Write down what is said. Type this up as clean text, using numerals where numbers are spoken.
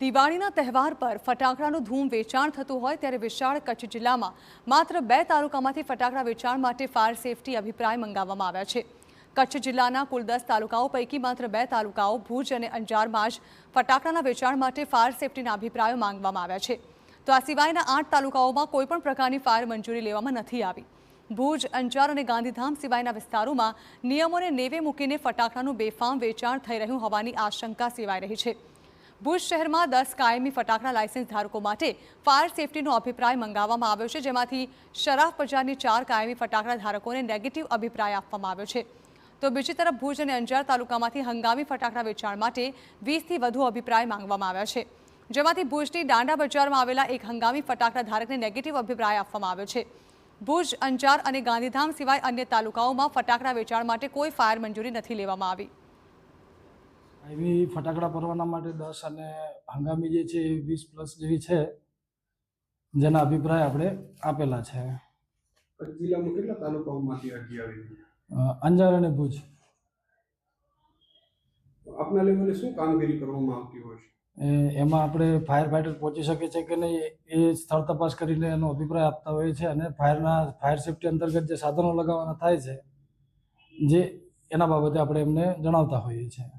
દિવાળીના તહેવાર પર ફટાકડાનું ધૂમ વેચાણ થતું હોય ત્યારે વિશાળ કચ્છ જિલ્લામાં માત્ર 2 તાલુકામાંથી ફટાકડા વેચાણ માટે ફાયર સેફટી અભિપ્રાય મંગાવવામાં આવ્યા છે। કચ્છ જિલ્લાના કુલ 10 તાલુકાઓ પૈકી માત્ર 2 તાલુકાઓ ભુજ અને અંજારમાં જ ફટાકડાના વેચાણ માટે ફાયર સેફટીના અભિપ્રાયો માંગવામાં આવ્યા છે। તો આ સિવાયના 8 તાલુકાઓમાં કોઈપણ પ્રકારની ફાયર મંજૂરી લેવામાં નથી આવી। ભુજ, અંજાર અને ગાંધીધામ સિવાયના વિસ્તારોમાં નિયમોને નેવે મૂકીને ફટાકડાનું બેફામ વેચાણ થઈ રહ્યું હોવાની આશંકા સેવાઈ રહી છે। ભુજ શહેરમાં 10 કાયમી ફટાકડા લાયસન્સ ધારકો માટે ફાયર સેફટીનો અભિપ્રાય મંગાવવામાં આવ્યો છે, જેમાંથી શરાફ બજારની 4 કાયમી ફટાકડા ધારકોને નેગેટિવ અભિપ્રાય આપવામાં આવ્યો છે। તો બીજી તરફ ભુજ અને અંજાર તાલુકામાંથી હંગામી ફટાકડા વેચાણ માટે 20થી વધુ અભિપ્રાય માંગવામાં આવ્યા છે, જેમાંથી ભુજની દાંડા બજારમાં આવેલા એક હંગામી ફટાકડા ધારકને નેગેટિવ અભિપ્રાય આપવામાં આવ્યો છે। ભુજ, અંજાર અને ગાંધીધામ સિવાય અન્ય તાલુકાઓમાં ફટાકડા વેચાણ માટે કોઈ ફાયર મંજૂરી નથી લેવામાં આવી। કાયમી ફટાકડા પરવાના માટે 10 અને હંગામી જે છે 20+ જેવી છે, જેના અભિપ્રાય આપણે આપેલા છે। કચ્છ જિલ્લામાં કેટલા તાલુકાઓમાંથી અરજી આવી? અંજાર અને ભુજ। આપના લેવલે શું કામગીરી કરવામાં આવતી હોય છે? એમાં આપણે ફાયર ફાઇટર પહોંચી શકે છે કે નહીં એ સ્થળ તપાસ કરીને એનો અભિપ્રાય આપતા હોઈએ છીએ, અને ફાયર સેફટી અંતર્ગત જે સાધનો લગાવવાના થાય છે જે એના બાબતે આપણે એમને જણાવતા હોઈએ છીએ।